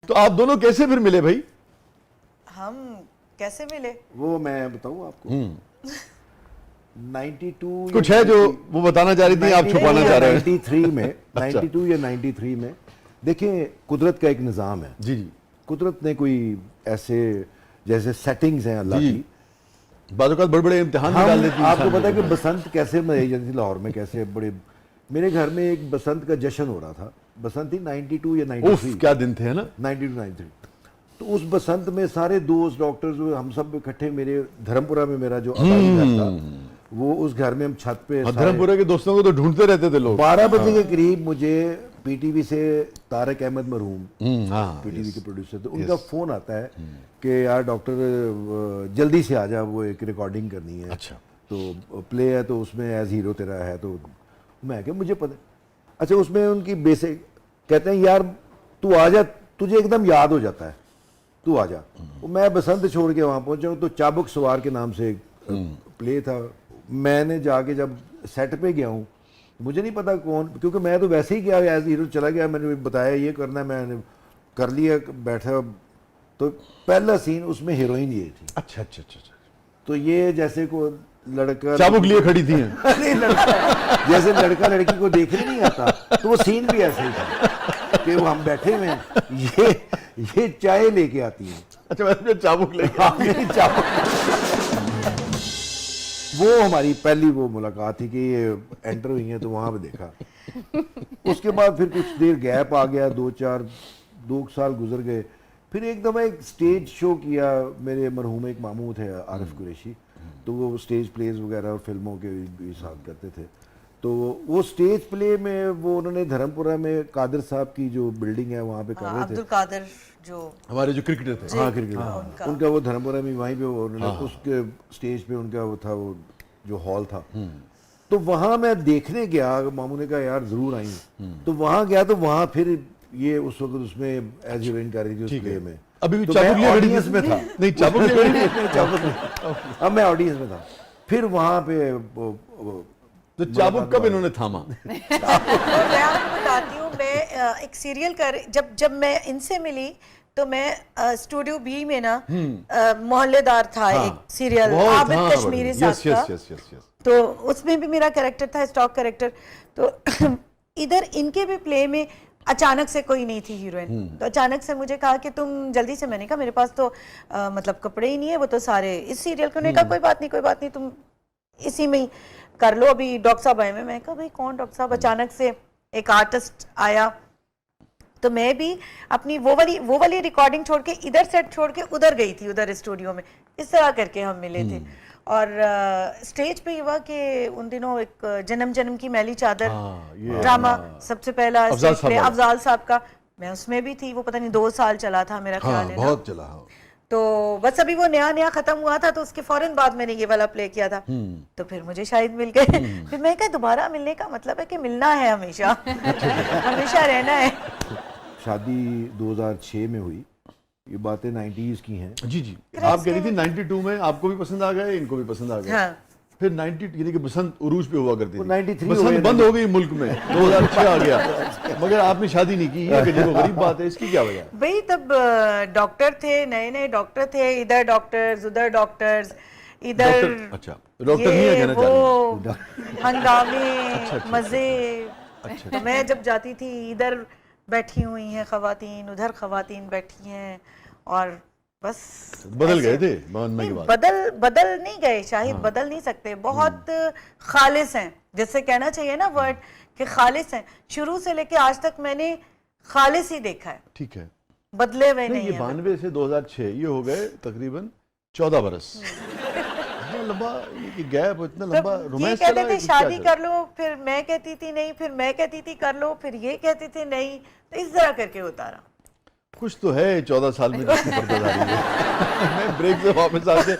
तो आप दोनों कैसे फिर मिले भाई? हम कैसे मिले? वो मैं बताऊं आपको। 92 कुछ है जो वो बताना चाह रही थी, आप छुपाना चाह रहे हैं? 93 में अच्छा। 92 या 93 में देखिए, कुदरत का एक निज़ाम है। जी जी। कुदरत ने कोई ऐसे जैसे सेटिंग्स हैं अल्लाह जी। की। बाज़-औक़ात बड़े-बड़े इम्तिहान भी डाल देती है आपको इंसान पता है को। कि बसंत कैसे मनाई जाती थी लाहौर में, कैसे बड़े। मेरे घर में एक बसंत का जश्न हो रहा था। बसंत थी 92 या उफ 93, क्या दिन थे, है ना? 92 93। तो उस बसंत में सारे दोस्त डॉक्टर्स हम सब इकट्ठे, मेरे धर्मपुरा में मेरा जो आबादी घर था, वो उस घर में हम छत पे धर्मपुरा के दोस्तों को तो ढूंढते रहते थे लोग। 12 बजे के करीब मुझे पीटीवी से तारक अहमद मरहूम हाँ, पीटीवी के प्रोड्यूसर थे, उनका फोन आता है कि यार डॉक्टर जल्दी से आ जा, वो एक रिकॉर्डिंग करनी है। अच्छा। तो प्ले है तो उसमें एज हीरो तेरा है। तो मैं क्या, मुझे पता। अच्छा, उसमें उनकी बेसिक कहते हैं यार तू आ जा, तुझे एकदम याद हो जाता है, तू आ जा। तो मैं बसंत छोड़ के वहाँ पहुँचा हूँ। तो चाबुक सवार के नाम से प्ले था। मैंने जाके जब सेट पे गया हूँ, मुझे नहीं पता कौन, क्योंकि मैं तो वैसे ही गया एज हीरो चला गया। मैंने बताया ये करना है, मैंने कर लिया, बैठा। तो पहला सीन उसमें हीरोइन ये थी। अच्छा अच्छा अच्छा अच्छा। तो ये जैसे को लड़का चाबुक लिए खड़ी थी हैं। नहीं, लड़का जैसे लड़का लड़की को देखने नहीं आता, तो वो सीन भी ऐसे ही था कि वो हम बैठे हुए हैं, ये चाय लेके आती है। अच्छा, वैसे चाबुक लेके आपने चाबुक। वो हमारी पहली वो मुलाकात थी कि ये एंटर हुई है, तो वहां पे देखा। उसके बाद फिर कुछ देर गैप आ गया, 2 साल गुजर गए। फिर एकदम एक स्टेज शो किया। मेरे मरहूम एक मामू थे आरिफ कुरैशी, तो वो स्टेज प्लेज वगैरह और फिल्मों के भी साथ करते थे। तो वो स्टेज प्ले में वो उन्होंने धर्मपुरा में कादिर साहब की जो बिल्डिंग है वहाँ पे कर रहे थे। अब्दुल कादिर जो हमारे जो क्रिकेटर थे। हाँ, क्रिकेट उनका वो धर्मपुरा में वहीं पे उन्होंने उसके स्टेज पे उनका वो था, वो जो हॉल था। तो वहाँ मैं देखने गया, मामू ने कहा यार जरूर आई। तो वहाँ गया, तो वहाँ फिर ये उस वक्त उसमें एज हीरोइन कर रही थी उस प्ले में। अभी भी तो चाबुक मैं लिए खड़ी थी ऑडियंस में था। नहीं, चाबुक लिए खड़ी थी। नहीं, चाबुक नहीं। अब मैं ऑडियंस में था। फिर वहाँ पे तो चाबुक कब इन्होंने थामा? तो मैं आपको बताती हूँ, मैं एक सीरियल कर जब मैं इनसे मिली तो मैं स्टूडियो बी में ना मोहल्लेदार था, एक सीरियल आबिद कश्मीरी साहब का। तो उसमें भी मेरा कैरेक्टर था, स्टॉक कैरेक्टर। तो इधर इनके भी प्ले में अचानक से कोई नहीं थी हीरोइन। तो अचानक से मुझे कहा कि तुम जल्दी से, मैंने कहा मेरे पास तो मतलब कपड़े ही नहीं है, वो तो सारे इस सीरियल को। उन्होंने कहा कोई बात नहीं, तुम इसी में ही कर लो, अभी डॉक्टर साहब आए। मैं कहा भाई कौन डॉक्टर साहब? अचानक से एक आर्टिस्ट आया। तो मैं भी अपनी वो वाली रिकॉर्डिंग छोड़ के, इधर सेट छोड़ के उधर गई थी, उधर स्टूडियो में। इस तरह करके हम मिले थे। और स्टेज पे हुआ कि उन दिनों एक जन्म की मैली चादर ड्रामा सबसे पहला स्टेज प्ले अफजाल साहब का, मैं उसमें भी थी। वो पता नहीं 2 साल चला था मेरा ख्याल है, बहुत चला। तो बस अभी वो नया खत्म हुआ था, तो उसके फौरन बाद मैंने ये वाला प्ले किया था। तो फिर मुझे शायद मिल गए। फिर मैं कहा दोबारा मिलने का मतलब है कि मिलना है हमेशा, हमेशा रहना है। शादी 2006 में हुई, ये बातें 90s की हैं। जी जी। आप कह रही थी 92 में आपको भी पसंद आ गए, इनको भी पसंद आ गए। हाँ। फिर 90 यानी कि बसंत उरूज पे हुआ करती थी। 93 बसंत बंद हो गई मुल्क में, 2006 आ गया, मगर आपने शादी नहीं की। ये गरीब बात है, इसकी क्या वजह? भाई तब डॉक्टर थे, नए डॉक्टर थे, इधर डॉक्टर्स उधर डॉक्टर्स, इधर अच्छा डॉक्टर नहीं है कहना चाह रही। हंगामे मजे। तो मैं जब जाती थी, इधर बैठी हुई हैं खवातीन, उधर खवातीन बैठी हैं, और बस बदल गए थे बनने के बाद। बदल नहीं गए, शाहिद बदल नहीं सकते। बहुत खालिस हैं, जैसे कहना चाहिए ना वर्ड कि खालिस हैं। शुरू से लेके आज तक मैंने खालिस ही देखा है। ठीक है, बदले हुए नहीं ये है। 92 से 2006 ये हो गए तकरीबन 14 बरस। लंबा गैप, इतना लंबा रोमांस ये कहते थे शादी कर लो, फिर मैं कहती थी नहीं, फिर मैं कहती थी कर लो, फिर ये कहते थे नहीं। तो इस तरह करके उतारा। कुछ तो है 14 साल में जिसकी पर्दादारी है। मैं ब्रेक से वापस आके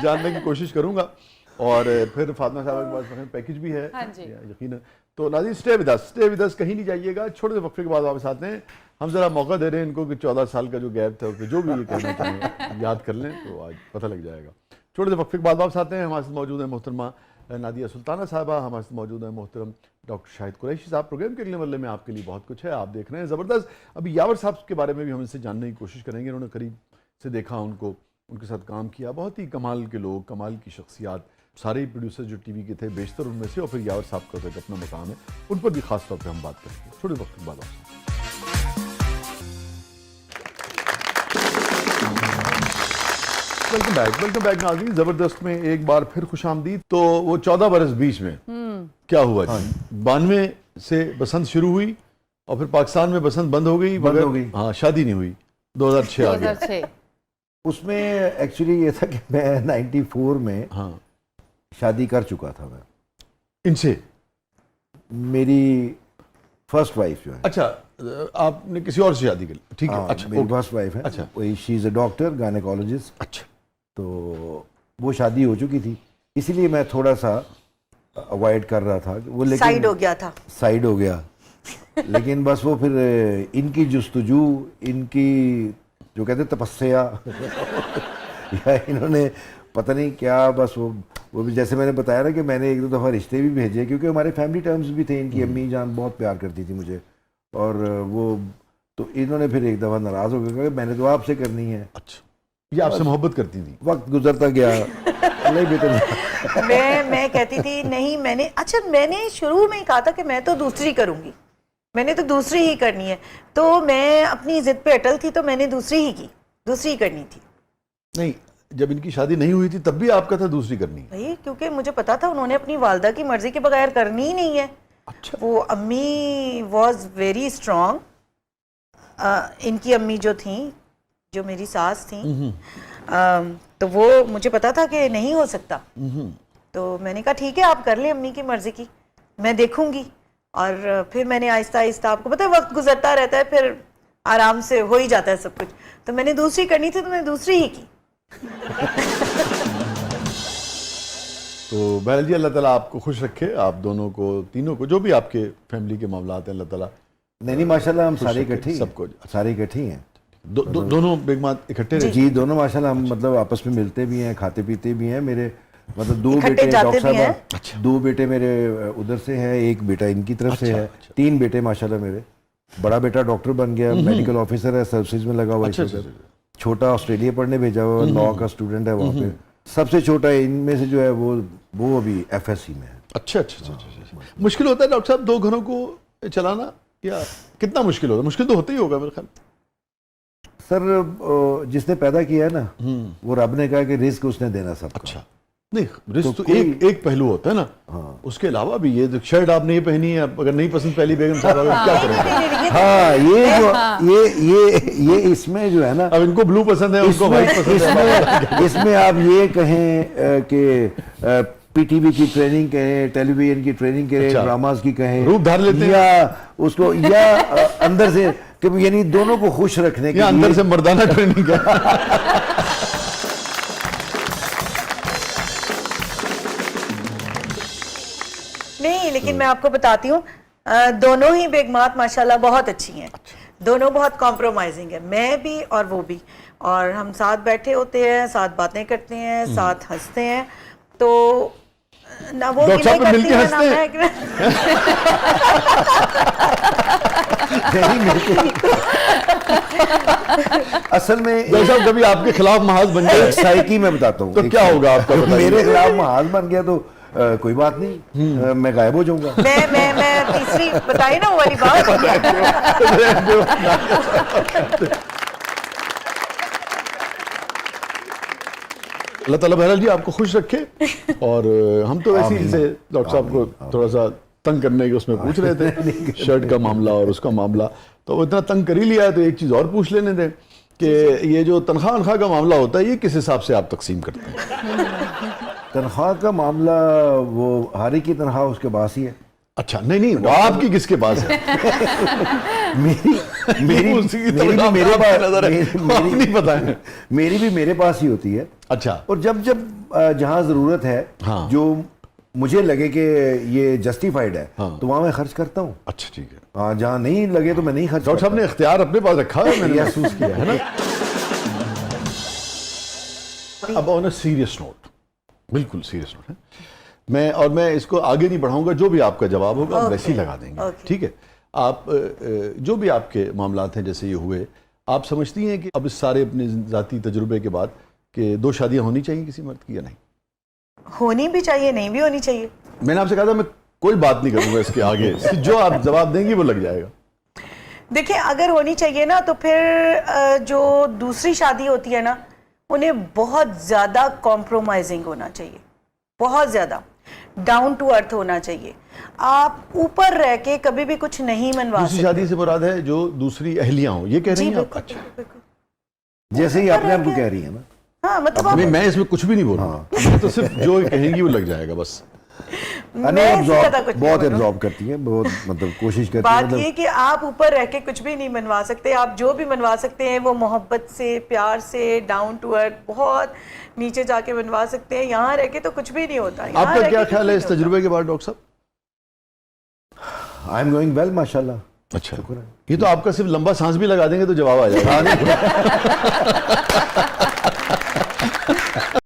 जानने की कोशिश करूंगा। और फिर फातिमा साहब के पास पैकेज भी है यकीन। तो नाज़रीन स्टे विद अस, कहीं नहीं जाइएगा। छोटे से वक्फे के बाद वापस आते हैं। हम जरा मौका दे रहे हैं इनको कि 14 साल का जो गैप था, जो भी ये कहना चाहें याद कर लें, तो आज पता लग जाएगा। छोटे से वक्फे के बाद वापस आते हैं। हमारे साथ मौजूद है मोहतरमा नादिया सुल्ताना साहबा हमारे साथ मौजूद हैं, मोहतरम डॉक्टर शाहिद कुरैशी साहब। प्रोग्राम के अगले मरले में आपके लिए बहुत कुछ है, आप देख रहे हैं ज़बरदस्त। अभी यावर साहब के बारे में भी हम इनसे जानने की कोशिश करेंगे। उन्होंने करीब से देखा उनको, उनके साथ काम किया, बहुत ही कमाल के लोग, कमाल की शख्सियात, सारे ही प्रोड्यूसर जो टीवी के थे बेशतर उनमें से, और फिर यावर साहब का तो एक अपना मकाम है, उन पर भी खास तौर पर हम बात करेंगे थोड़े वक्त के बाद। वेलकम बैक नाज़रीन। ज़बरदस्त में एक बार फिर खुशामदीद। तो वो 14 बरस बीच में क्या हुआ जी? 92 से बसंत शुरू हुई और फिर पाकिस्तान में बसंत बंद हो गई। हाँ, शादी नहीं हुई, 2006 आ गया। उसमें एक्चुअली ये था कि मैं 94 में हाँ शादी कर चुका था। मैं इनसे, मेरी फर्स्ट वाइफ जो है। अच्छा, आपने किसी और से शादी की? ठीक है, अच्छा, मेरी फर्स्ट वाइफ है। अच्छा, वही she is a doctor, gynaecologist. अच्छा, तो वो शादी हो चुकी थी, इसीलिए मैं थोड़ा सा अवॉइड कर रहा था वो, लेकिन साइड हो गया था, साइड हो गया। लेकिन बस वो फिर इनकी जुस्तजू, इनकी जो कहते तपस्या या इन्होंने पता नहीं क्या, बस वो भी जैसे मैंने बताया ना कि मैंने एक दो दफ़ा रिश्ते भी भेजे, क्योंकि हमारे फैमिली टर्म्स भी थे। इनकी अम्मी जान बहुत प्यार करती थी मुझे, और वो तो इन्होंने फिर एक दफ़ा नाराज़ हो गया, मैंने तो आपसे करनी है। अच्छा, ये आपसे मोहब्बत करती थी? वक्त गुजरता गया, नहीं बेहतर। मैं कहती थी नहीं, मैंने शुरू में ही कहा था कि मैं तो दूसरी करूंगी, मैंने तो दूसरी ही करनी है। तो मैं अपनी जिद पे अटल थी, तो मैंने दूसरी ही की, दूसरी ही करनी थी। नहीं, जब इनकी शादी नहीं हुई थी तब भी आपका था दूसरी करनी है? भाई, क्योंकि मुझे पता था उन्होंने अपनी वालदा की मर्जी के बगैर करनी ही नहीं है। अच्छा, वो अम्मी वॉज वेरी स्ट्रॉन्ग। इनकी अम्मी जो थी, जो मेरी सास थी, तो वो मुझे पता था कि नहीं हो सकता। तो मैंने कहा ठीक है, आप कर लें अम्मी की मर्जी की, मैं देखूंगी। और फिर मैंने आहिस्ता आहिस्ता, आपको पता है वक्त गुजरता रहता है, फिर आराम से हो ही जाता है सब कुछ। तो मैंने दूसरी करनी थी, तो मैंने दूसरी ही की। तो बहरहाल जी, अल्लाह ताला आपको खुश रखे, आप दोनों को, तीनों को, जो भी आपके फैमिली के मामलात हैं, अल्लाह ताला। नहीं माशाल्लाह, हम सारे इकट्ठे हैं, सबको सारे इकट्ठे हैं। दोनों बेगमात इकट्ठे रहे? जी, दोनों माशाल्लाह, हम मतलब आपस में मिलते भी हैं, खाते पीते भी हैं। मेरे मतलब दो इकट्ठे बेटे जाते डॉक्टर भी हैं। साहब, अच्छा। दो बेटे मेरे उधर से हैं, एक बेटा इनकी तरफ से है। अच्छा। 3 बेटे माशाल्लाह मेरे। बड़ा बेटा डॉक्टर बन गया, मेडिकल ऑफिसर है, सर्विसेज में लगा हुआ है। अच्छा। छोटा ऑस्ट्रेलिया पढ़ने भेजा हुआ, लॉ का स्टूडेंट है वहाँ पे। सबसे छोटा इनमें से जो है वो अभी FSC में है। अच्छा। मुश्किल होता है डॉक्टर साहब 2 घरों को चलाना, या कितना मुश्किल होता है? मुश्किल तो होता ही होगा मेरे ख्याल। सर, जिसने पैदा किया है ना, वो रब ने कहा कि रिस्क उसने देना सबका। अच्छा, नहीं, रिस्क तो एक पहलू होता है ना। हाँ। उसके अलावा भी ये शर्ट आपने ये पहनी है, अगर नहीं पसंद पहली बेगम साहब, क्या करेंगे? हाँ, ये इसमें जो है ना, अब इनको ब्लू पसंद है, उनको व्हाइट पसंद है। इसमें आप ये कहें कि PTV की ट्रेनिंग कहें, टेलीविजन की ट्रेनिंग करें, अच्छा। ड्रामास की कहें, रूप धार लेते हैं, या उसको, या अंदर से, यानी दोनों को खुश रखने के लिए अंदर से मर्दाना ट्रेनिंग है। नहीं, लेकिन मैं आपको बताती हूँ, दोनों ही बेगमात माशाल्लाह बहुत अच्छी हैं। दोनों बहुत कॉम्प्रोमाइजिंग है, मैं भी और वो भी। और हम साथ बैठे होते हैं, साथ बातें करते हैं, साथ हंसते हैं। तो ना वो डॉक्टर साहब करती मिलके है, हंसते ना हैं? असल में डॉक्टर साहब कभी आपके खिलाफ महाज बन जाए, साइकी में बताता हूँ, तो क्या होगा आपका? मेरे खिलाफ महाज बन गया तो कोई बात नहीं, मैं गायब हो जाऊंगा। मैं तीसरी बताई ना वो वाली बात। अल्लाह ताला बहरहाल जी आपको खुश रखे। और हम तो वैसे ही से डॉक्टर साहब को थोड़ा सा तंग करने के उसमें पूछ रहे थे, शर्ट का मामला और उसका मामला, तो वो इतना तंग कर ही लिया है, तो एक चीज़ और पूछ लेने दें कि ये जो तनख्वाह का मामला होता है, ये किस हिसाब से आप तकसीम करते हैं? तनख्वाह का मामला, वो हारी की तनख्वाह उसके पास ही है। अच्छा, नहीं, आपकी किसके पास है? मेरी भी मेरे पास ही होती है। अच्छा। और जब जहाँ जरूरत है, हाँ। जो मुझे लगे कि ये जस्टिफाइड है, हाँ। तो वहाँ मैं खर्च करता हूँ। अच्छा, ठीक है। हाँ, जहाँ नहीं लगे तो मैं नहीं खर्च डॉक्टर साहब ने इख्तियार अपने पास रखा है, मैंने महसूस किया है ना। अब ऑन अ सीरियस नोट, बिल्कुल सीरियस नोट है, मैं इसको आगे नहीं बढ़ाऊंगा, जो भी आपका जवाब होगा आप वैसे ही लगा देंगे, ठीक है। आप जो भी आपके मामलात हैं जैसे ये हुए, आप समझती हैं कि अब इस सारे अपने ज़ाती तजुर्बे के बाद कि 2 शादियां होनी चाहिए किसी मर्द की या नहीं? होनी भी चाहिए, नहीं भी होनी चाहिए। मैंने आपसे कहा था मैं कोई बात नहीं करूंगा इसके आगे, जो आप जवाब देंगी वो लग जाएगा। देखिए, अगर होनी चाहिए ना तो फिर जो दूसरी शादी होती है ना, उन्हें बहुत ज़्यादा कॉम्प्रोमाइजिंग होना चाहिए, बहुत ज़्यादा डाउन टू अर्थ होना चाहिए। आप ऊपर रह के कभी भी कुछ नहीं मनवा सकते। दूसरी शादी से मुराद है जो दूसरी अहलियां हो, ये कह रही हैं आप? अच्छा, जैसे ही अपने आप को कह रही है ना। हाँ, मतलब मैं इसमें कुछ भी नहीं बोल रहा, मैं तो सिर्फ जो कहेंगी वो लग जाएगा बस। बहुत एब्जॉर्ब करती है, बहुत मतलब कोशिश करती है। बात ये कि आप ऊपर रह के कुछ भी नहीं मनवा सकते। आप जो भी मनवा सकते हैं वो मोहब्बत से, प्यार से, डाउन टू अर्थ, बहुत नीचे जाके मनवा सकते हैं। यहाँ रह के तो कुछ भी नहीं होता। आपका क्या ख्याल है इस तजुर्बे के बाद डॉक्टर साहब? आई एम गोइंग वेल माशाल्लाह। अच्छा, ये तो आपका सिर्फ लंबा सांस भी लगा देंगे तो जवाब आ जाएगा।